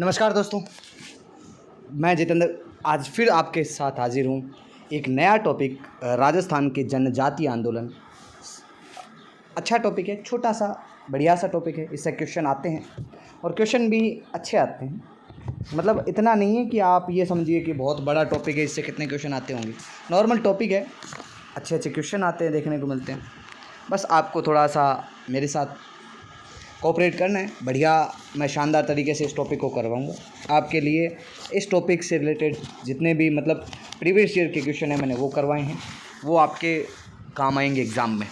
नमस्कार दोस्तों, मैं जितेंद्र आज फिर आपके साथ हाजिर हूँ। एक नया टॉपिक राजस्थान के जनजातीय आंदोलन। अच्छा टॉपिक है, छोटा सा बढ़िया सा टॉपिक है। इससे क्वेश्चन आते हैं और क्वेश्चन भी अच्छे आते हैं। मतलब इतना नहीं है कि आप ये समझिए कि बहुत बड़ा टॉपिक है, इससे कितने क्वेश्चन आते होंगे। नॉर्मल टॉपिक है, अच्छे अच्छे क्वेश्चन आते हैं, देखने को मिलते हैं। बस आपको थोड़ा सा मेरे साथ कोऑपरेट करना है। बढ़िया मैं शानदार तरीके से इस टॉपिक को करवाऊंगा आपके लिए। इस टॉपिक से रिलेटेड जितने भी मतलब प्रीवियस ईयर के क्वेश्चन हैं मैंने वो करवाए हैं, वो आपके काम आएंगे एग्ज़ाम में।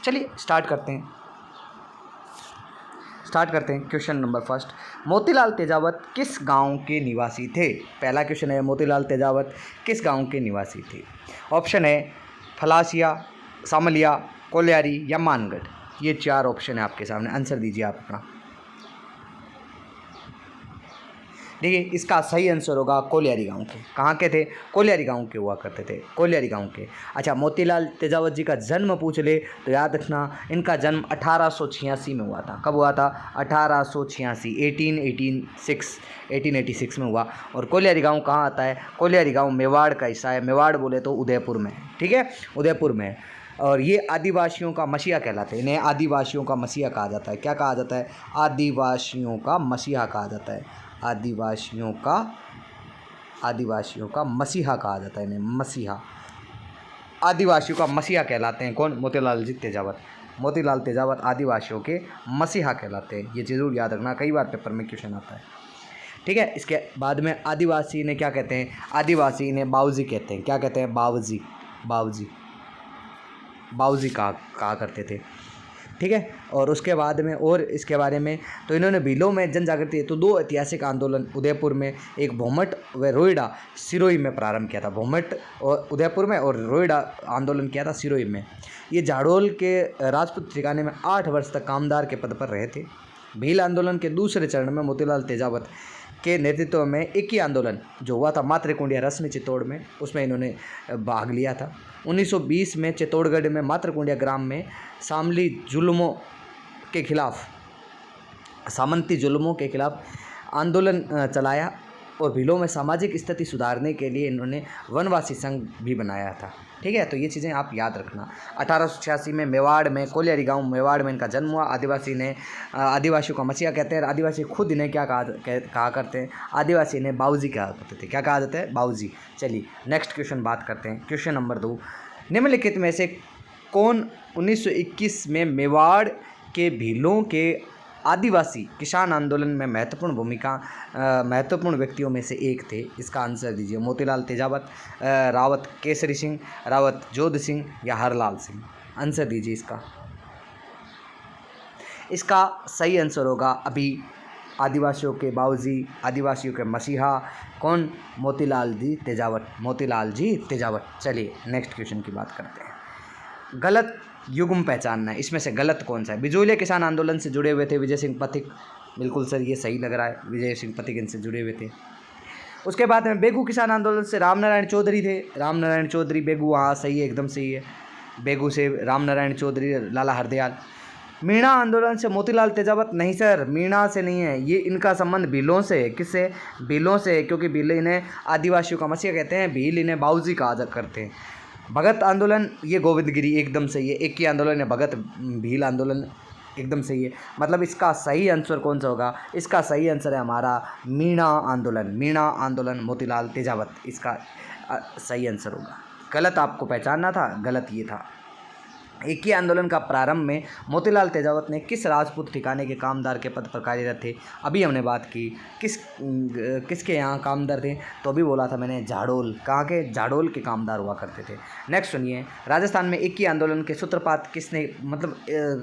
चलिए स्टार्ट करते हैं। Question number first, Motilal Tejawat किस गांव के निवासी थे? पहला क्वेश्चन है, मोतीलाल तेजावत किस गांव के निवासी थे? ऑप्शन है फलासिया, सामलिया, कोल्यारी या मानगढ़। ये चार ऑप्शन है आपके सामने, आंसर दीजिए आप अपना। देखिए, इसका सही आंसर होगा कोल्यारी गांव के। कहाँ के थे? कोल्यारी गांव के हुआ करते थे, कोल्यारी गांव के। अच्छा, मोतीलाल तेजावत जी का जन्म पूछ ले तो याद रखना, इनका जन्म 1886 में हुआ था। कब हुआ था? 1886, 1886 में हुआ। और कोल्यारी गांव कहाँ आता है? कोल्यारी गांव मेवाड़ का हिस्सा है। मेवाड़ बोले तो उदयपुर में, ठीक है, उदयपुर में। और ये आदिवासियों का मसीहा कहलाते हैं। इन्हें आदिवासियों का मसीहा कहा जाता है। क्या कहा जाता है? आदिवासियों का मसीहा कहा जाता है। आदिवासियों का मसीहा कहा जाता है इन्हें, मसीहा। आदिवासियों का मसीहा कहलाते हैं कौन? मोतीलाल जी तेजावत। मोतीलाल तेजावत आदिवासियों के मसीहा कहलाते हैं। ये ज़रूर याद रखना, कई बार पेपर में क्वेश्चन आता है, ठीक है। इसके बाद में आदिवासी इन्हें क्या कहते हैं? आदिवासी इन्हें बाऊजी कहते हैं। क्या कहते हैं? बाऊजी कहा करते थे, ठीक है। और उसके बाद में और इसके बारे में तो इन्होंने भीलों में जन जागृति है तो दो ऐतिहासिक आंदोलन उदयपुर में, एक भोमट व रोइडा सिरोही में प्रारंभ किया था। भोमट और उदयपुर में और रोइडा आंदोलन किया था सिरोही में। ये झाड़ोल के राजपूत ठिकाने में 8 वर्ष तक कामदार के पद पर रहे थे। भील आंदोलन के दूसरे चरण में मोतीलाल तेजावत के नेतृत्व में एक ही आंदोलन जो हुआ था मातृकुंडिया रस्मी चित्तौड़ में, उसमें इन्होंने भाग लिया था। 1920 में चित्तौड़गढ़ में मातृकुंडिया ग्राम में सामंती जुल्मों के खिलाफ आंदोलन चलाया और भीलों में सामाजिक स्थिति सुधारने के लिए इन्होंने वनवासी संघ भी बनाया था, ठीक है। तो ये चीज़ें आप याद रखना। 1886 में मेवाड़ में, कोल्यारी गांव मेवाड़ में इनका जन्म हुआ। आदिवासियों का मसीहा कहते हैं। आदिवासी खुद इन्हें क्या कहा करते हैं? आदिवासी इन्हें बाऊजी कहा करते थे। क्या कहा जाता है? बाऊजी। चलिए नेक्स्ट क्वेश्चन बात करते हैं। क्वेश्चन नंबर 2, निम्नलिखित में से कौन 1921 में मेवाड़ के भीलों के आदिवासी किसान आंदोलन में महत्वपूर्ण व्यक्तियों में से एक थे? इसका आंसर दीजिए। मोतीलाल तेजावत, रावत केसरी सिंह, रावत जोध सिंह या हरलाल सिंह। आंसर दीजिए इसका सही आंसर होगा अभी आदिवासियों के बाऊजी, आदिवासियों के मसीहा कौन? मोतीलाल जी तेजावत। चलिए नेक्स्ट क्वेश्चन की बात करते हैं। गलत युग्म पहचानना है, इसमें से गलत कौन सा है? बिजोलिया किसान आंदोलन से जुड़े हुए थे विजय सिंह पथिक। बिल्कुल सर, ये सही लग रहा है, विजय सिंह पथिक इनसे जुड़े हुए थे। उसके बाद में बेगू किसान आंदोलन से रामनारायण चौधरी थे। रामनारायण चौधरी बेगू, हाँ सही है, एकदम सही है। बेगू से रामनारायण चौधरी, लाला हरदयाल। मीणा आंदोलन से मोतीलाल तेजावत, नहीं सर, मीणा से नहीं है, ये इनका संबंध भीलों से है। किससे? भीलों से, क्योंकि भील इन्हें आदिवासियों का मसीहा कहते हैं, भील इन्हें बाऊजी कहा करते हैं। भगत आंदोलन, ये गोविंदगिरी, एकदम सही है। एक ही आंदोलन है भगत भील आंदोलन, एकदम सही है। मतलब इसका सही आंसर कौन सा होगा? इसका सही आंसर है हमारा मीणा आंदोलन मोतीलाल तेजावत, इसका सही आंसर होगा। गलत आपको पहचानना था, गलत ये था। एक ही आंदोलन का प्रारंभ में मोतीलाल तेजावत ने किस राजपूत ठिकाने के कामदार के पद पर कार्यरत थे? अभी हमने बात की किसके यहाँ कामदार थे, तो अभी बोला था मैंने झाड़ोल। कहाँ के? झाड़ोल के कामदार हुआ करते थे। नेक्स्ट सुनिए, राजस्थान में एक ही आंदोलन के सूत्रपात किसने, मतलब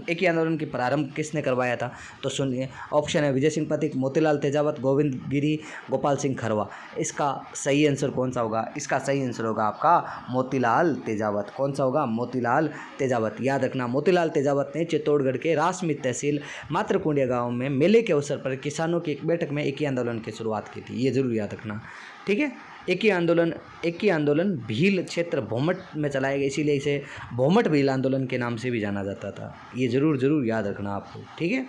एक ही आंदोलन की प्रारंभ किसने करवाया था? तो सुनिए, ऑप्शन है विजय सिंह पथिक, मोतीलाल तेजावत, गोविंद गिरी, गोपाल सिंह खरवा। इसका सही आंसर कौन सा होगा? इसका सही आंसर होगा आपका मोतीलाल तेजावत। कौन सा होगा? मोतीलाल तेजावत। याद रखना, मोतीलाल तेजावत ने चित्तौड़गढ़ के रासमी तहसील मातृकुंडिया गांव में मेले के अवसर पर किसानों की एक बैठक में एक ही आंदोलन की शुरुआत की थी। ये जरूर याद रखना, ठीक है। एक ही आंदोलन भील क्षेत्र भोमट में चलाया गया, इसीलिए इसे भोमट भील आंदोलन के नाम से भी जाना जाता था। ये जरूर याद रखना आपको, ठीक है।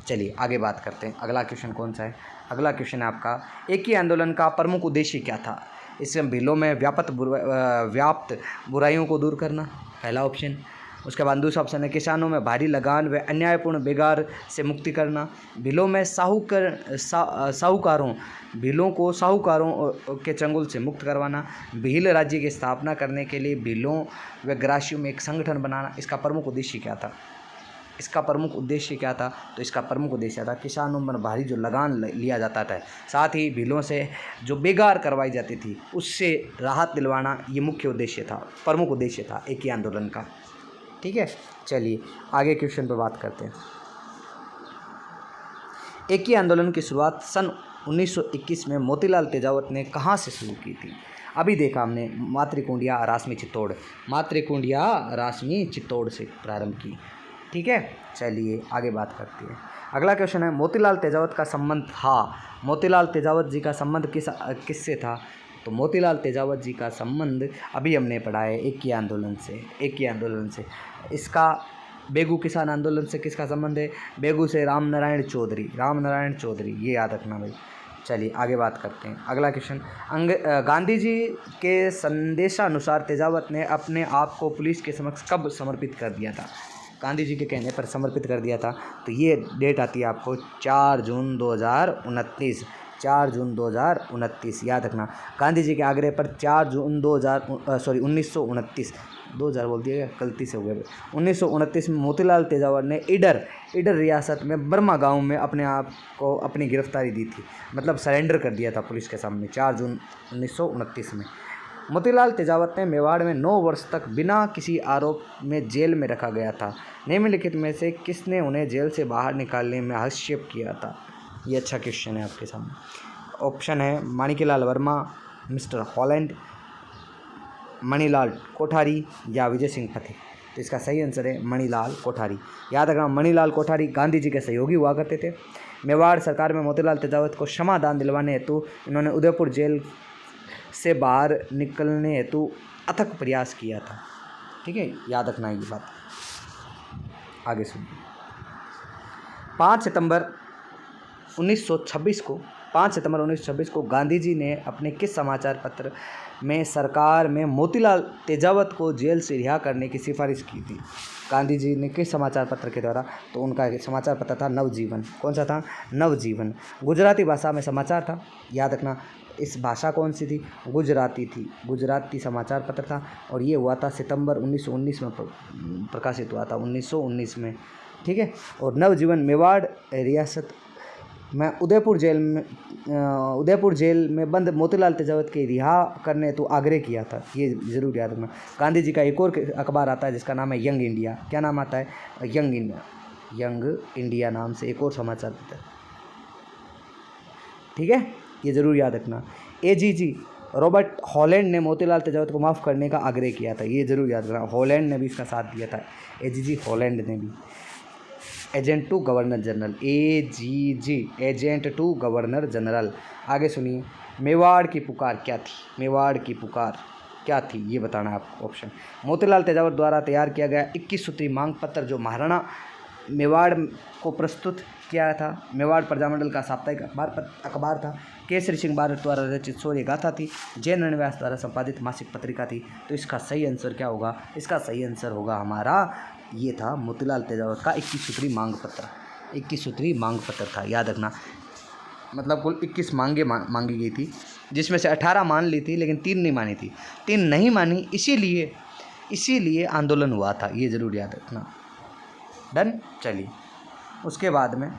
चलिए आगे बात करते हैं। अगला क्वेश्चन कौन सा है? अगला क्वेश्चन है आपका, एक ही आंदोलन का प्रमुख उद्देश्य क्या था? इसमें भीलों में व्याप्त बुराइयों को दूर करना, पहला ऑप्शन। उसके बाद दूसरा ऑप्शन है किसानों में भारी लगान व अन्यायपूर्ण बेगार से मुक्ति करना, भीलों में साहूकारों के चंगुल से मुक्त करवाना, भील राज्य की स्थापना करने के लिए भीलों व ग्रासियों में एक संगठन बनाना। इसका प्रमुख उद्देश्य क्या था? इसका प्रमुख उद्देश्य क्या था? तो इसका प्रमुख उद्देश्य था किसानों पर भारी जो लगान लिया जाता था, साथ ही भीलों से जो बेगार करवाई जाती थी उससे राहत दिलवाना, ये मुख्य उद्देश्य था, प्रमुख उद्देश्य था एक ही आंदोलन का। ठीक है, चलिए आगे क्वेश्चन पर बात करते हैं। एक ही आंदोलन की शुरुआत सन 1921 में मोतीलाल तेजावत ने कहाँ से शुरू की थी? अभी देखा हमने मातृकुंडिया रासमी चित्तौड़ से प्रारंभ की। ठीक है, चलिए आगे बात करते हैं। अगला क्वेश्चन है, मोतीलाल तेजावत का संबंध था, मोतीलाल तेजावत जी का संबंध किससे था? तो मोतीलाल तेजावत जी का संबंध अभी हमने पढ़ा है एक ही आंदोलन से। इसका बेगू किसान आंदोलन से किसका संबंध है? बेगू से रामनारायण चौधरी, ये याद रखना भाई। चलिए आगे बात करते हैं। अगला क्वेश्चन, गांधी जी के संदेशानुसार तेजावत ने अपने आप को पुलिस के समक्ष कब समर्पित कर दिया था? गांधी जी के कहने पर समर्पित कर दिया था, तो ये डेट आती है आपको 4 जून 2029, याद रखना। गांधी जी के आग्रह पर 4 जून 1929, 2000 बोल दिया, गलती से हो गया। 1929 में मोतीलाल तेजावत ने ईडर रियासत में बर्मा गांव में अपने आप को अपनी गिरफ्तारी दी थी, मतलब सरेंडर कर दिया था पुलिस के सामने 4 जून 1929 में। मोतीलाल तेजावत ने मेवाड़ में 9 वर्ष तक बिना किसी आरोप में जेल में रखा गया था। निम्नलिखित में से किसने उन्हें जेल से बाहर निकालने में हस्तक्षेप किया था? ये अच्छा क्वेश्चन है आपके सामने। ऑप्शन है माणिक्यलाल वर्मा, मिस्टर हॉलैंड, मणिलाल कोठारी या विजय सिंह फतेह। तो इसका सही आंसर है मणिलाल कोठारी। याद रखना, मणिलाल कोठारी गांधी जी के सहयोगी हुआ करते थे। मेवाड़ सरकार में मोतीलाल तेजावत को क्षमादान दिलवाने हेतु इन्होंने उदयपुर जेल से बाहर निकलने हेतु अथक प्रयास किया था। ठीक है, याद रखना ये बात। आगे सुनिए। 5 सितंबर 1926 को गांधी जी ने अपने किस समाचार पत्र में सरकार में मोतीलाल तेजावत को जेल से रिहा करने की सिफारिश की थी? गांधी जी ने किस समाचार पत्र के द्वारा? तो उनका समाचार पत्र था नवजीवन। कौन सा था? नवजीवन। गुजराती भाषा में समाचार था, याद रखना। इस भाषा कौन सी थी? गुजराती थी। गुजराती समाचार पत्र था और ये हुआ था सितंबर 1919 में प्रकाशित हुआ था, 1919 में। ठीक है, और नवजीवन मेवाड़ रियासत में उदयपुर जेल में बंद मोतीलाल तेजावत के रिहा करने तो आग्रह किया था, ये ज़रूर याद रखना। गांधी जी का एक और अखबार आता है जिसका नाम है यंग इंडिया। क्या नाम आता है? यंग इंडिया नाम से एक और समाचार पत्र। ठीक है, ये ज़रूर याद रखना। एजीजी रॉबर्ट हॉलैंड ने मोतीलाल तेजावत को माफ़ करने का आग्रह किया था, ये ज़रूर याद रखना। हॉलैंड ने भी इसका साथ दिया था, एजीजी हॉलैंड ने भी। Agent to governor general, AGG agent to governor general. आगे सुनिए, मेवाड़ की पुकार क्या थी? ये बताना है आपको। ऑप्शन, मोतीलाल तेजावत द्वारा तैयार किया गया 21 सूत्री मांग पत्र जो महाराणा मेवाड़ को प्रस्तुत किया था। मेवाड़ प्रजामंडल का साप्ताहिक अखबार था। केसरी सिंह भारत द्वारा रचित शौर्य गाथा थी। जैन व्यास द्वारा संपादित मासिक पत्रिका थी। तो इसका सही आंसर क्या होगा? इसका सही आंसर होगा हमारा, ये था मोतीलाल तेजावत का 21 सूत्री मांग पत्र था, याद रखना। मतलब कुल 21 मांगी गई थी, जिसमें से 18 मान ली थी, लेकिन 3 नहीं मानी थी। 3 नहीं मानी, इसीलिए आंदोलन हुआ था, ये ज़रूर याद रखना। डन। चलिए, उसके बाद में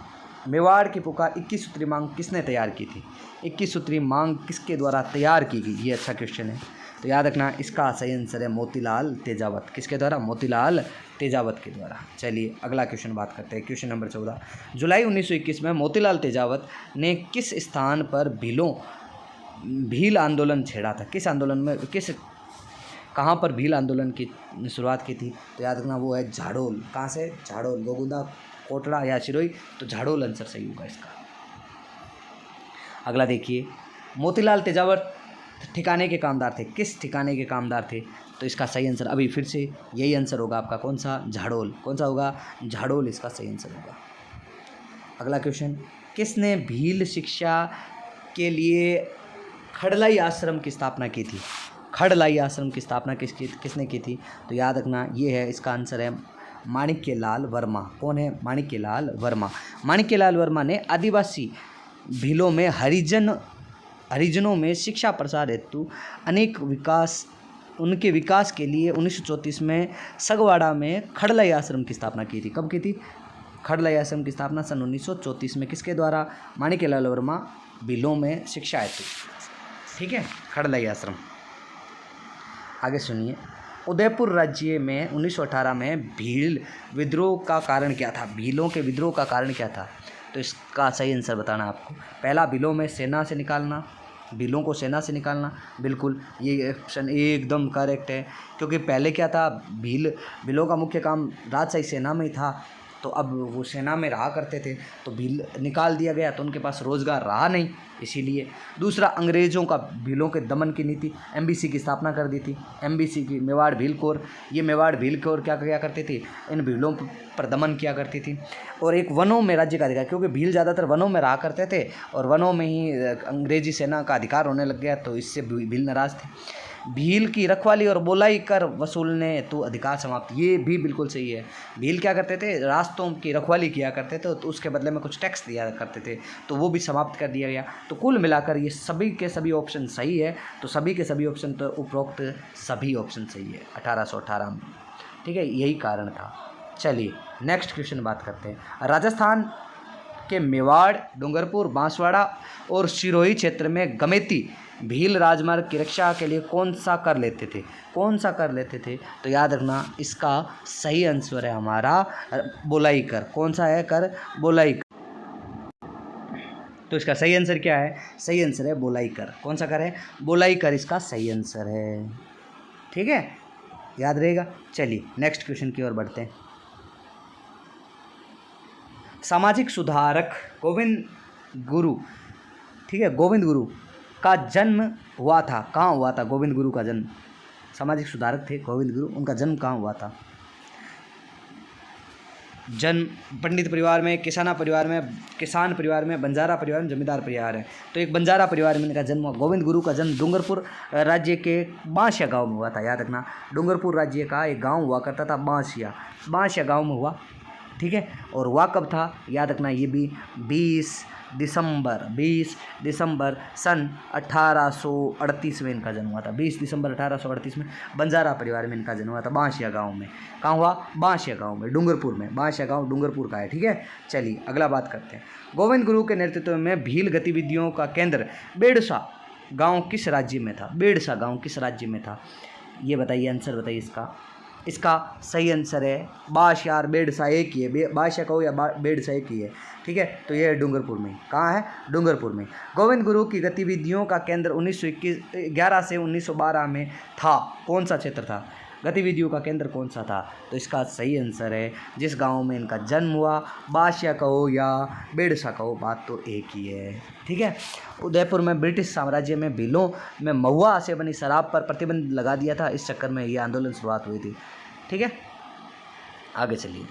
मेवाड़ की पुकार 21 सूत्री मांग किसने तैयार की थी? 21 सूत्री मांग किसके द्वारा तैयार की गई? ये अच्छा क्वेश्चन है, तो याद रखना इसका सही आंसर है मोतीलाल तेजावत। किसके द्वारा? मोतीलाल तेजावत के द्वारा। चलिए अगला क्वेश्चन बात करते हैं। क्वेश्चन नंबर 14, जुलाई 1921 में मोतीलाल तेजावत ने किस स्थान पर भील आंदोलन छेड़ा था? किस आंदोलन में कहाँ पर भील आंदोलन की शुरुआत की थी? तो याद रखना वो है झाड़ोल। कहाँ से? झाड़ोल, गोगुंदा, कोटड़ा या सिरोही, तो झाड़ोल आंसर सही होगा इसका। अगला देखिए, मोतीलाल तेजावत ठिकाने के कामदार थे। किस ठिकाने के कामदार थे? तो इसका सही आंसर अभी फिर से यही आंसर होगा आपका। कौन सा? झाड़ोल। कौन सा होगा? झाड़ोल इसका सही आंसर होगा। अगला क्वेश्चन, किसने भील शिक्षा के लिए खड़लाई आश्रम की स्थापना की थी? खड़लाई आश्रम की स्थापना किसने की थी? तो याद रखना ये है, इसका आंसर है माणिक्यलाल वर्मा। कौन है? माणिक्यलाल वर्मा। माणिक्यलाल वर्मा ने आदिवासी भीलों में हरिजनों में शिक्षा प्रसार हेतु उनके विकास के लिए 1934 में सगवाड़ा में खड़लाई आश्रम की स्थापना की थी। कब की थी? खड़लाई आश्रम की स्थापना सन 1934 में किसके द्वारा? माणिक्यलाल वर्मा, भीलों में शिक्षा हेतु। ठीक है, खड़लाई आश्रम। आगे सुनिए, उदयपुर राज्य में 1918 में भील विद्रोह का कारण क्या था? भीलों के विद्रोह का कारण क्या था? तो इसका सही आंसर बताना आपको। पहला, भीलों में सेना से निकालना, भीलों को सेना से निकालना। बिल्कुल, ये ऑप्शन एकदम करेक्ट है, क्योंकि पहले क्या था, भीलों का मुख्य काम राजशाही सेना में ही था, तो अब वो सेना में रहा करते थे, तो भील निकाल दिया गया, तो उनके पास रोज़गार रहा नहीं, इसीलिए। दूसरा, अंग्रेज़ों का भीलों के दमन की नीति, एमबीसी की स्थापना कर दी थी। एमबीसी की मेवाड़ भील कोर, ये मेवाड़ भील कोर क्या किया करती थी? इन भीलों पर दमन किया करती थी। और एक, वनों में राज्य का अधिकार, क्योंकि भील ज़्यादातर वनों में रहा करते थे और वनों में ही अंग्रेजी सेना का अधिकार होने लग गया, तो इससे भील नाराज़ थे। भील की रखवाली और बोलाई कर वसूलने हेतु अधिकार समाप्त, ये भी बिल्कुल सही है। भील क्या करते थे? रास्तों की रखवाली किया करते थे, तो उसके बदले में कुछ टैक्स दिया करते थे, तो वो भी समाप्त कर दिया गया। तो कुल मिलाकर ये सभी के सभी ऑप्शन सही है, तो सभी के सभी ऑप्शन, तो उपरोक्त सभी ऑप्शन सही है 1818 में। ठीक है, यही कारण था। चलिए नेक्स्ट क्वेश्चन बात करते हैं। राजस्थान के मेवाड़, डूंगरपुर, बांसवाड़ा और सिरोही क्षेत्र में गमेती भील राजमार्ग की रक्षा के लिए कौन सा कर लेते थे? कौन सा कर लेते थे? तो याद रखना, इसका सही आंसर है हमारा बोलाई कर। कौन सा है? कर बोलाई कर। तो इसका सही आंसर क्या है? सही आंसर है बोलाई कर। कौन सा कर है? बोलाई कर, इसका सही आंसर है। ठीक है, याद रहेगा। चलिए नेक्स्ट क्वेश्चन की ओर बढ़ते हैं। सामाजिक सुधारक गोविंद गुरु, ठीक है, गोविंद गुरु का जन्म हुआ था, कहाँ हुआ था गोविंद गुरु का जन्म? सामाजिक सुधारक थे गोविंद गुरु, उनका जन्म कहाँ हुआ था? जन्म पंडित परिवार में, किसान परिवार में, बंजारा परिवार में, जमींदार परिवार है। तो एक बंजारा परिवार में इनका जन्म हुआ। गोविंद गुरु का जन्म डूंगरपुर राज्य के बांसिया गांव में हुआ था। याद रखना, डूंगरपुर राज्य का एक गांव हुआ करता था बांसिया गांव में हुआ। ठीक है, और हुआ कब था? याद रखना, ये भी 20 दिसंबर सन 1838 में इनका जन्म हुआ था। 20 दिसंबर 1838 में बंजारा परिवार में इनका जन्म हुआ था, बांसिया गांव में। कहाँ हुआ? बांसिया गांव में, डूंगरपुर में। बांसिया गांव डूंगरपुर का है। ठीक है, चलिए अगला बात करते हैं। गोविंद गुरु के नेतृत्व में भील गतिविधियों का केंद्र बेड़सा गाँव किस राज्य में था? बेड़सा गाँव किस राज्य में था? ये बताइए, आंसर बताइए इसका। इसका सही आंसर है बांसिया, बेड़सा एक ही है। बांसिया कहो या बेड़सा एक ही है। ठीक है, तो ये है डूंगरपुर में। कहाँ है? डूंगरपुर में। गोविंद गुरु की गतिविधियों का केंद्र 1911 से 1912 में था। कौन सा क्षेत्र था? गतिविधियों का केंद्र कौन सा था? तो इसका सही आंसर है जिस गांव में इनका जन्म हुआ, बांसिया कहो या बेड़सा कहो, बात तो एक ही है। ठीक है, उदयपुर में ब्रिटिश साम्राज्य में भीलों में महुआ से बनी शराब पर प्रतिबंध लगा दिया था। इस चक्कर में ये आंदोलन शुरुआत हुई थी। ठीक है, आगे चलिए।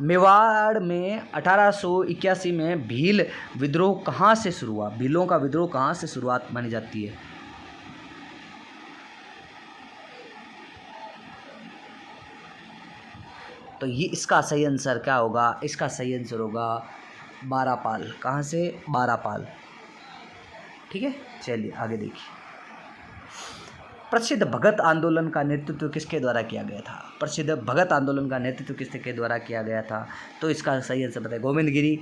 मेवाड़ में 1881 में भील विद्रोह कहाँ से शुरू हुआ? भीलों का विद्रोह कहाँ से शुरुआत मानी जाती है? तो ये इसका सही आंसर क्या होगा? इसका सही आंसर होगा बारापाल। कहाँ से? बारापाल। ठीक है, चलिए आगे देखिए। प्रसिद्ध भगत आंदोलन का नेतृत्व किसके द्वारा किया गया था? प्रसिद्ध भगत आंदोलन का नेतृत्व किसके द्वारा किया गया था? तो इसका सही आंसर बताइए। गोविंद गिरी,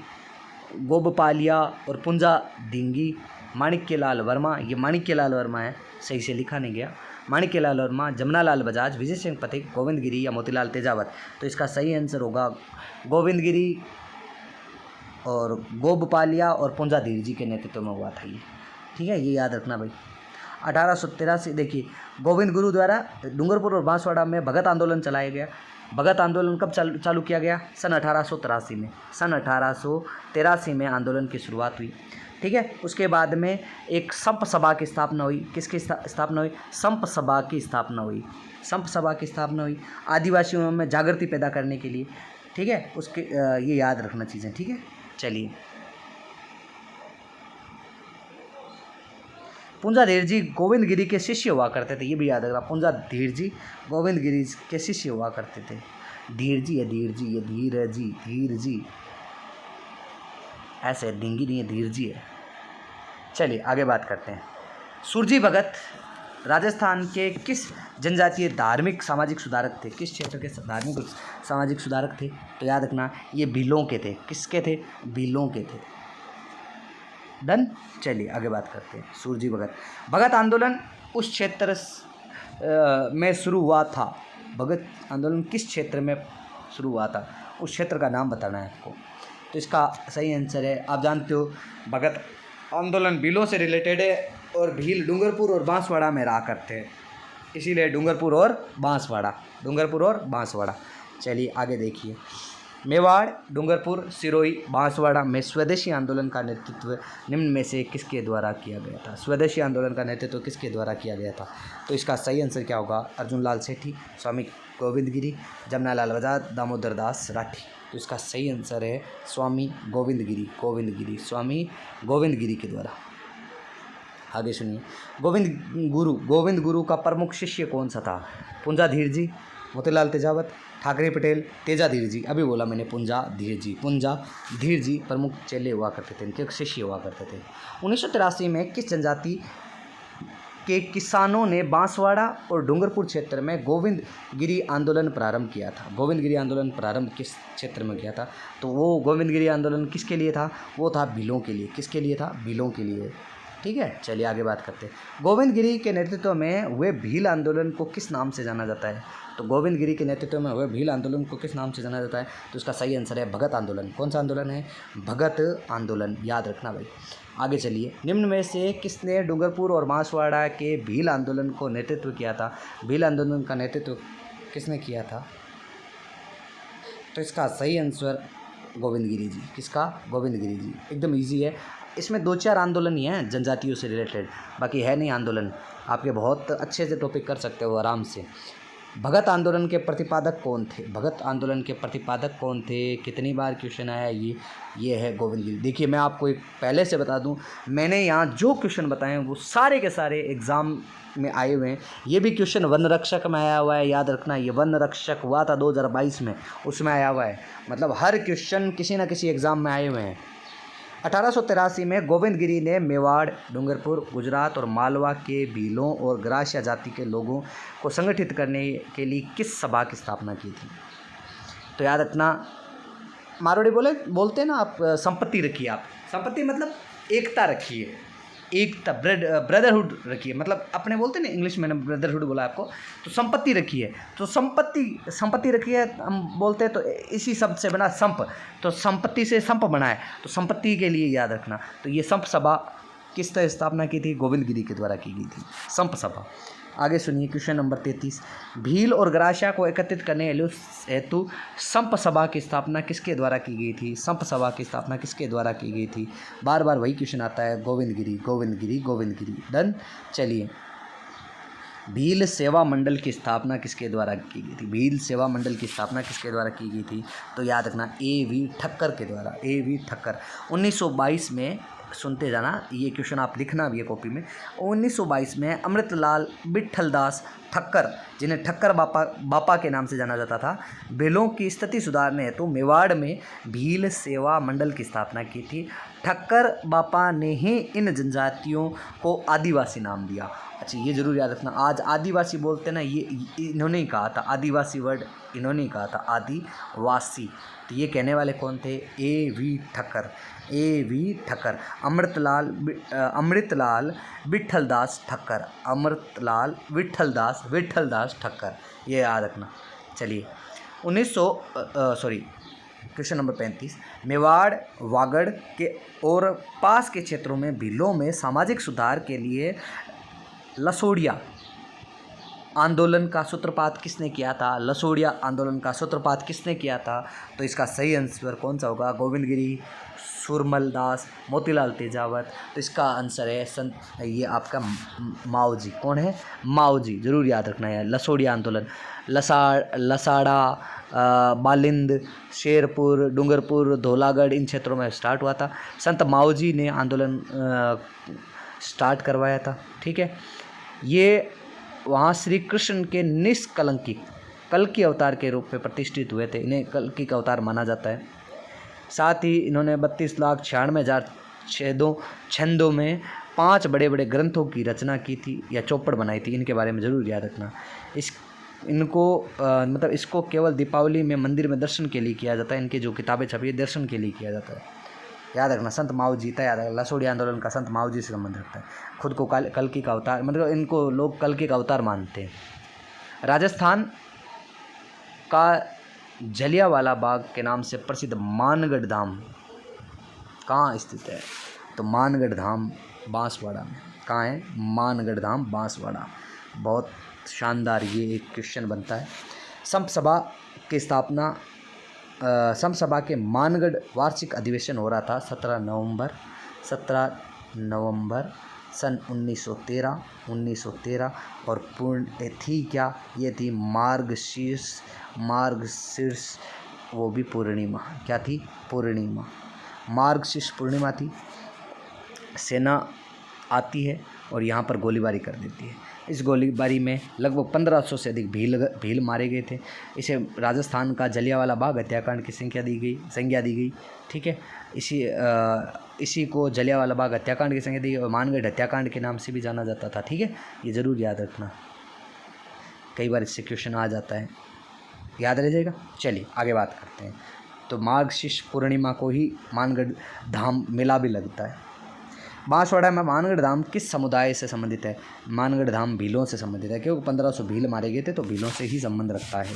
गोबपालिया और पुंजा दिंगी, माणिक्यलाल वर्मा। ये माणिक्यलाल वर्मा है, सही से लिखा नहीं गया। माणिक्यलाल वर्मा, जमनालाल बजाज, विजय सिंह पथिक, गोविंद गिरी या मोतीलाल तेजावत। तो इसका सही आंसर होगा गोविंद गिरी और गोबपालिया और पुंजा दिंगी के नेतृत्व में हुआ था ये। ठीक है, ये याद रखना भाई। 1883 देखिए, गोविंद गुरु द्वारा डूंगरपुर और बांसवाड़ा में भगत आंदोलन चलाया गया। भगत आंदोलन कब चालू किया गया? सन 1883 में। सन 1883 में आंदोलन की शुरुआत हुई। ठीक है, उसके बाद में एक संप सभा की स्थापना हुई। किसकी स्थापना हुई? संप सभा की स्थापना हुई। संप सभा की स्थापना हुई आदिवासियों में जागृति पैदा करने के लिए। ठीक है, उसके ये याद रखना चीज़ें, ठीक है। चलिए, पुंजा धीर जी गोविंद गिरी के शिष्य हुआ करते थे, ये भी याद रखना। पुंजा धीर जी गोविंद गिरी के शिष्य हुआ करते थे। धीर जी है, धीर जी, ये धीर जी, धीर जी ऐसे डिंगी नहीं है, धीर जी है। चलिए आगे बात करते हैं। सुरजी भगत राजस्थान के किस जनजातीय धार्मिक सामाजिक सुधारक थे? किस क्षेत्र के धार्मिक सामाजिक सुधारक थे? तो याद रखना ये भीलों के थे। किसके थे? भीलों के थे। डन। चलिए आगे बात करते हैं। सुरजी भगत, भगत आंदोलन उस क्षेत्र में शुरू हुआ था। भगत आंदोलन किस क्षेत्र में शुरू हुआ था? उस क्षेत्र का नाम बताना है आपको। तो इसका सही आंसर है, आप जानते हो भगत आंदोलन भीलों से रिलेटेड है और भील डूंगरपुर और बांसवाड़ा में रहा करते हैं, इसीलिए डूंगरपुर और बांसवाड़ा, डूंगरपुर और बांसवाड़ा। चलिए आगे देखिए। मेवाड़, डूंगरपुर, सिरोही, बांसवाड़ा में स्वदेशी आंदोलन का नेतृत्व निम्न में से किसके द्वारा किया गया था? स्वदेशी आंदोलन का नेतृत्व किसके द्वारा किया गया था? तो इसका सही आंसर क्या होगा? अर्जुन लाल सेठी, स्वामी गोविंद गिरी, जमनालाल बजाज, दामोदर दास राठी। तो इसका सही आंसर है स्वामी गोविंद गिरी, गोविंद गिरी, स्वामी गोविंद गिरी के द्वारा। आगे सुनिए। गोविंद गुरु का प्रमुख शिष्य कौन सा था? पुंजा धीर जी, मोतीलाल तेजावत, ठाकरे पटेल, तेजा धीर जी। अभी बोला मैंने पुंजा धीर जी। पुंजा धीर जी प्रमुख चेले हुआ करते थे, इनके शिष्य हुआ करते थे। 1983 में किस जनजाति के किसानों ने बांसवाड़ा और डूंगरपुर क्षेत्र में गोविंद गिरी आंदोलन प्रारंभ किया था? गोविंद गिरी आंदोलन प्रारंभ किस क्षेत्र में किया था? तो वो गोविंद गिरी आंदोलन किसके लिए था? वो था भीलों के लिए। किसके लिए था? भीलों के लिए। ठीक है, चलिए आगे बात करते हैं। गोविंद गिरी के नेतृत्व में हुए भील आंदोलन को किस नाम से जाना जाता है? तो गोविंद गिरी के नेतृत्व में हुए भील आंदोलन को किस नाम से जाना जाता है? तो इसका सही आंसर है भगत आंदोलन। कौन सा आंदोलन है? भगत आंदोलन, याद रखना भाई। आगे चलिए। निम्न में से किसने डूंगरपुर और बांसवाड़ा के भील आंदोलन को नेतृत्व किया था? भील आंदोलन का नेतृत्व किसने किया था? तो इसका सही आंसर गोविंद गिरी जी। किसका? गोविंद गिरी जी। एकदम ईजी है, इसमें 2-4 आंदोलन ही हैं जनजातियों से रिलेटेड, बाकी है नहीं आंदोलन। आपके बहुत अच्छे से टॉपिक कर सकते हो आराम से। भगत आंदोलन के प्रतिपादक कौन थे? भगत आंदोलन के प्रतिपादक कौन थे? कितनी बार क्वेश्चन आया ये है गोविंद गिरी। देखिए मैं आपको एक पहले से बता दूं, मैंने यहाँ जो क्वेश्चन बताए हैं वो सारे के सारे एग्ज़ाम में आए हुए हैं। ये भी क्वेश्चन वन रक्षक में आया हुआ है, याद रखना। ये वन रक्षक हुआ था 2022 में, उसमें आया हुआ है। मतलब हर क्वेश्चन किसी न किसी एग्ज़ाम में आए हुए हैं। 1883 में गोविंद गिरी ने मेवाड़, डूंगरपुर, गुजरात और मालवा के भीलों और ग्रास्य जाति के लोगों को संगठित करने के लिए किस सभा की स्थापना की थी? तो याद रखना, मारवाड़ी बोलते हैं ना आप, संपत्ति रखिए। आप संपत्ति मतलब एकता रखिए, एकता, ब्रदरहुड रखिए। मतलब अपने बोलते हैं ना, इंग्लिश में ब्रदरहुड बोला आपको, तो संपत्ति रखिए। तो संपत्ति रखिए हम बोलते हैं, तो इसी शब्द से बना संप, तो संपत्ति से संप बना है, तो संपत्ति के लिए याद रखना। तो ये संप सभा किसने स्थापना की थी? गोविंद गिरी के द्वारा की गई थी संप सभा। आगे सुनिए क्वेश्चन नंबर 33। भील और ग्रास्य को एकत्रित करने हेतु संप सभा की स्थापना किसके द्वारा की गई थी? संप सभा की स्थापना किसके द्वारा की गई थी? बार बार वही क्वेश्चन आता है, गोविंद गिरी, गोविंद गिरी, गोविंद गिरी। डन। चलिए, भील सेवा मंडल की स्थापना किसके द्वारा की गई थी? भील सेवा मंडल की स्थापना किसके द्वारा की गई थी? तो याद रखना A.V. ठक्कर के द्वारा। A.V. ठक्कर 1922 में, सुनते जाना, ये क्वेश्चन आप लिखना भी है कॉपी में। 1922 में अमृतलाल विट्ठलदास ठक्कर, जिन्हें ठक्कर बापा के नाम से जाना जाता था, भीलों की स्थिति सुधारने हेतु मेवाड़ में भील सेवा मंडल की स्थापना की थी। ठक्कर बापा ने ही इन जनजातियों को आदिवासी नाम दिया। अच्छा, ये जरूर याद रखना, आज आदिवासी बोलते ना, ये इन्होंने ही कहा था, आदिवासी वर्ड इन्होंने ही कहा था, आदिवासी। तो ये कहने वाले कौन थे? A.V. ठक्कर। A.V. ठक्कर। अमृतलाल विट्ठलदास ठक्कर। अमृतलाल विट्ठलदास ठक्कर, ये याद रखना। चलिए, क्वेश्चन नंबर 35। मेवाड़, वागड़ के और पास के क्षेत्रों में भीलों में सामाजिक सुधार के लिए लसोड़िया आंदोलन का सूत्रपात किसने किया था? लसोड़िया आंदोलन का सूत्रपात किसने किया था? तो इसका सही आंसर कौन सा होगा? गोविंद गिरी, सुरमल दास, मोतीलाल तेजावत। तो इसका आंसर है ये आपका माओ जी। कौन है? माओ जी, जरूर याद रखना है। लसोड़िया आंदोलन, लसाड़ा, बालिंद, शेरपुर, डूंगरपुर, धौलागढ़, इन क्षेत्रों में स्टार्ट हुआ था। संत माओ जी ने आंदोलन स्टार्ट करवाया था। ठीक है, ये वहाँ श्री कृष्ण के निष्कलंकी कल्कि अवतार के रूप में प्रतिष्ठित हुए थे। इन्हें कल्कि का अवतार माना जाता है। साथ ही इन्होंने 32,96,000 छंदों में 5 बड़े बड़े ग्रंथों की रचना की थी या चौपड़ बनाई थी। इनके बारे में ज़रूर याद रखना। मतलब इसको केवल दीपावली में मंदिर में दर्शन के लिए किया जाता है। इनकी जो किताबें छपी है दर्शन के लिए किया जाता है। याद रखना, संत माओ जी था, याद रखना। लसोड़ी आंदोलन का संत माओ जी से संबंध रखता है। खुद को कल्कि का अवतार, मतलब इनको लोग कल्कि का अवतार मानते हैं। राजस्थान का जलियांवाला बाग के नाम से प्रसिद्ध मानगढ़ धाम कहाँ स्थित है? तो मानगढ़ धाम बांसवाड़ा में। कहाँ है? मानगढ़ धाम बांसवाड़ा। बहुत शानदार ये एक क्वेश्चन बनता है। संप सभा की स्थापना, संप सभा के मानगढ़ वार्षिक अधिवेशन हो रहा था 17 नवंबर सन 1913 और पूर्ण थी क्या? ये थी मार्गशीर्ष, वो भी पूर्णिमा। क्या थी? पूर्णिमा, मार्गशीर्ष पूर्णिमा थी। सेना आती है और यहाँ पर गोलीबारी कर देती है। इस गोलीबारी में लगभग 1500 से अधिक भील मारे गए थे। इसे राजस्थान का जलियांवाला बाग हत्याकांड की संज्ञा दी गई। ठीक है, इसी को जलियांवाला बाग हत्याकांड की संज्ञा दी और मानगढ़ हत्याकांड के नाम से भी जाना जाता था। ठीक है, ये ज़रूर याद रखना, कई बार इससे क्वेश्चन आ जाता है, याद रह जाएगा। चलिए आगे बात करते हैं। तो मार्गशीर्ष पूर्णिमा को ही मानगढ़ धाम मेला भी लगता है। बांसवाड़ा में मानगढ़ धाम किस समुदाय से संबंधित है? मानगढ़ धाम भीलों से संबंधित है, क्योंकि 1500 भील मारे गए थे, तो भीलों से ही संबंध रखता है।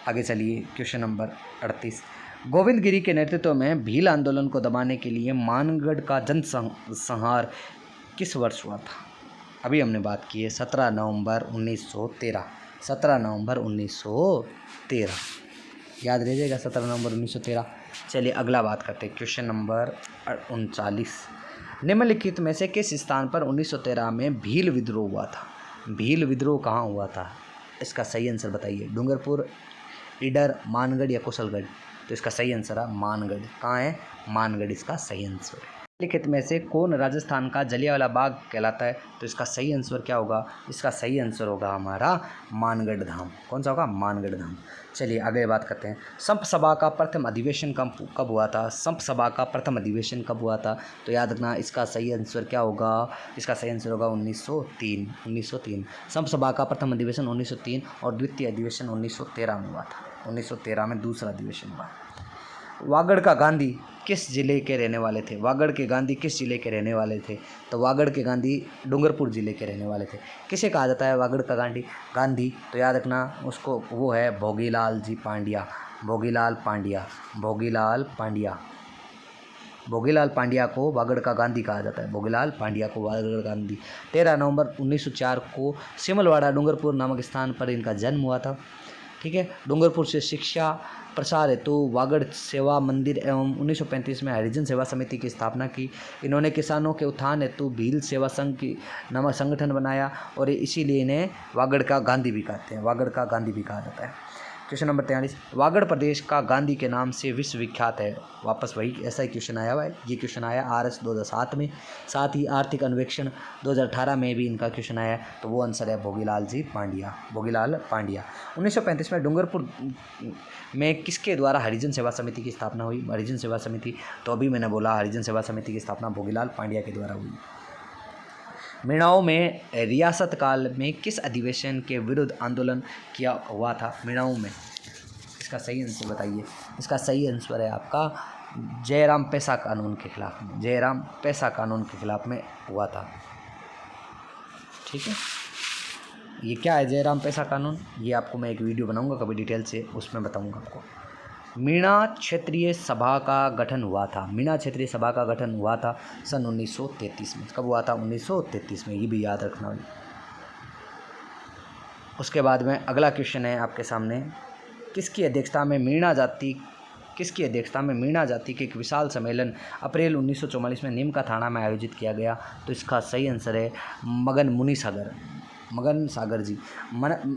आगे चलिए, क्वेश्चन नंबर 38। गोविंद गिरी के नेतृत्व में भील आंदोलन को दबाने के लिए मानगढ़ का जनसंहार किस वर्ष हुआ था? अभी हमने बात की है 17 नवंबर 1913। 17 नवंबर 1913 याद रह जाएगा, 17 नवंबर 1913। चलिए अगला बात करते हैं, क्वेश्चन नंबर 39। निम्नलिखित में से किस स्थान पर 1913 में भील विद्रोह हुआ था? भील विद्रोह कहाँ हुआ था? इसका सही आंसर बताइए। डूंगरपुर, ईडर, मानगढ़ या कुशलगढ़? तो इसका सही आंसर है मानगढ़। कहाँ है? मानगढ़ इसका सही आंसर है। निम्नलिखित में से कौन राजस्थान का जलियांवाला बाग कहलाता है? तो इसका सही आंसर क्या होगा? इसका सही आंसर होगा हमारा मानगढ़ धाम। कौन सा होगा? मानगढ़ धाम। चलिए आगे बात करते हैं। संप सभा का प्रथम अधिवेशन कब हुआ था? संप सभा का प्रथम अधिवेशन कब हुआ था? तो याद रखना, इसका सही आंसर क्या होगा? इसका सही आंसर होगा 1903। संप सभा का प्रथम अधिवेशन 1903 और द्वितीय अधिवेशन 1913 में हुआ था। 1913 में दूसरा अधिवेशन हुआ। वागड़ का गांधी किस जिले के रहने वाले थे? वागड़ के गांधी किस जिले के रहने वाले थे? तो वागड़ के गांधी डूंगरपुर जिले के रहने वाले थे। किसे कहा जाता है वागड़ का गांधी? तो याद रखना उसको, वो है भोगीलाल जी पांड्या। भोगीलाल पांड्या को वागड़ का गांधी कहा जाता है। भोगीलाल पांड्या को वागड़ गांधी। 13 नवंबर 1904 को सिमलवाड़ा डूंगरपुर नामक स्थान पर इनका जन्म हुआ था। ठीक है, डूंगरपुर से शिक्षा प्रसार हेतु वागड़ सेवा मंदिर एवं 1935 में हरिजन सेवा समिति की स्थापना की। इन्होंने किसानों के उत्थान हेतु भील सेवा संघ की नामक संगठन बनाया और इसीलिए इन्हें वागड़ का गांधी भी कहते हैं। वागड़ का गांधी भी कहा जाता है। Question number 43। वागड़ प्रदेश का गांधी के नाम से विश्व विख्यात है। वापस वही ऐसा ही क्वेश्चन आया हुआ है। ये क्वेश्चन आया RS 2007 में। साथ ही आर्थिक अन्वेषण 2018 में भी इनका क्वेश्चन आया। तो वो आंसर है भोगीलाल पांड्या। 1935 में डूंगरपुर में किसके द्वारा हरिजन सेवा समिति की स्थापना हुई? हरिजन सेवा समिति, तो अभी मैंने बोला हरिजन सेवा समिति की स्थापना भोगीलाल पांड्या के द्वारा हुई। मिणाओ में रियासत काल में किस अधिवेशन के विरुद्ध आंदोलन किया हुआ था? मिणाओ में, इसका सही आंसर बताइए। इसका सही आंसर है आपका जयराम पैसा कानून के खिलाफ में। जयराम पैसा कानून के खिलाफ में हुआ था। ठीक है, ये क्या है जयराम पैसा कानून? ये आपको मैं एक वीडियो बनाऊंगा कभी डिटेल से, उसमें बताऊंगा आपको। मीणा क्षेत्रीय सभा का गठन हुआ था। मीणा क्षेत्रीय सभा का गठन हुआ था सन 1933 में। कब हुआ था? 1933 में। ये भी याद रखना। उसके बाद में अगला क्वेश्चन है आपके सामने, किसकी अध्यक्षता में मीणा जाति किसकी अध्यक्षता में मीणा जाति के एक विशाल सम्मेलन अप्रैल 1944 में नीम का थाना में आयोजित किया गया? तो इसका सही आंसर है मगन मुनि सागर, मगन सागर जी।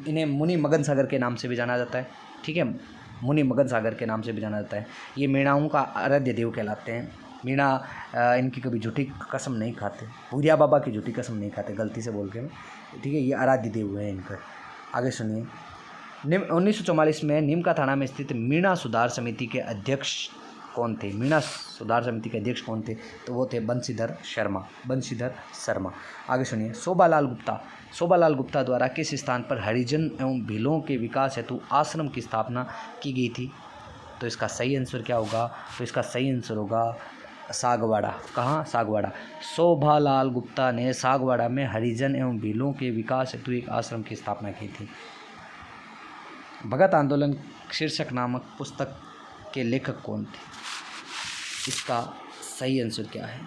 इन्हें मुनि मगन सागर के नाम से भी जाना जाता है, ठीक है, मुनि मगन सागर के नाम से भी जाना जाता है। ये मीणाओं का आराध्य देव कहलाते हैं। मीणा इनकी कभी झूठी कसम नहीं खाते, भूरिया बाबा की झूठी कसम नहीं खाते, गलती से बोल के मैं, ठीक है, ये आराध्य देव है इनका। आगे सुनिए, 1944 में नीम का थाना में स्थित मीणा सुधार समिति के अध्यक्ष कौन थे? मीणा सुधार समिति के अध्यक्ष कौन थे? तो वो थे बंशीधर शर्मा, बंशीधर शर्मा। आगे सुनिए, शोभालाल गुप्ता द्वारा किस स्थान पर हरिजन एवं भीलों के विकास हेतु आश्रम की स्थापना की गई थी? तो इसका सही आंसर क्या होगा? तो इसका सही आंसर होगा सागवाड़ा। कहाँ? सागवाड़ा। शोभालाल गुप्ता ने सागवाड़ा में हरिजन एवं भीलों के विकास हेतु एक आश्रम की स्थापना की थी। भगत आंदोलन शीर्षक नामक पुस्तक के लेखक कौन थे? इसका सही आंसर क्या है?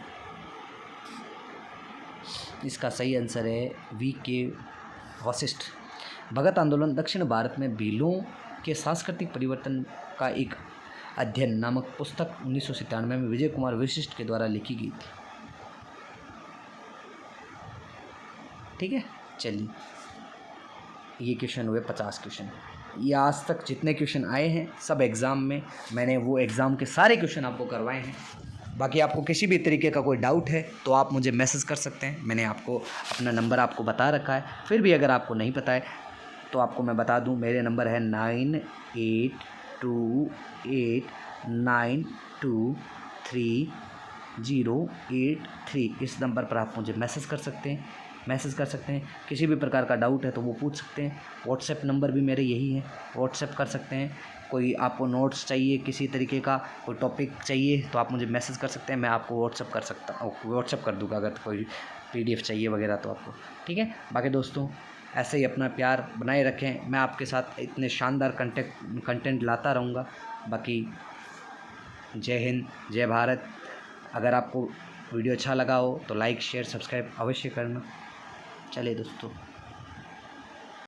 इसका सही आंसर है V.K. वशिष्ठ। भगत आंदोलन दक्षिण भारत में भीलों के सांस्कृतिक परिवर्तन का एक अध्ययन नामक पुस्तक 1997 में विजय कुमार वशिष्ठ के द्वारा लिखी गई थी, ठीक है। चलिए, ये क्वेश्चन हुए 50 क्वेश्चन। ये आज तक जितने क्वेश्चन आए हैं सब एग्ज़ाम में, मैंने वो एग्ज़ाम के सारे क्वेश्चन आपको करवाए हैं। बाकी आपको किसी भी तरीके का कोई डाउट है तो आप मुझे मैसेज कर सकते हैं, मैंने आपको अपना नंबर आपको बता रखा है। फिर भी अगर आपको नहीं पता है तो आपको मैं बता दूं, मेरे नंबर है 9828923083। इस नंबर पर आप मुझे मैसेज कर सकते हैं। किसी भी प्रकार का डाउट है तो वो पूछ सकते हैं। व्हाट्सएप नंबर भी मेरे यही है, व्हाट्सएप कर सकते हैं। कोई आपको नोट्स चाहिए, किसी तरीके का कोई टॉपिक चाहिए तो आप मुझे मैसेज कर सकते हैं, मैं आपको व्हाट्सएप कर दूँगा अगर कोई PDF चाहिए वगैरह तो आपको, ठीक है। बाकी दोस्तों ऐसे ही अपना प्यार बनाए रखें, मैं आपके साथ इतने शानदार कंटेंट लाता रहूँगा। बाकी जय हिंद, जय भारत। अगर आपको वीडियो अच्छा लगा हो तो लाइक शेयर सब्सक्राइब अवश्य करना। चलिए दोस्तों।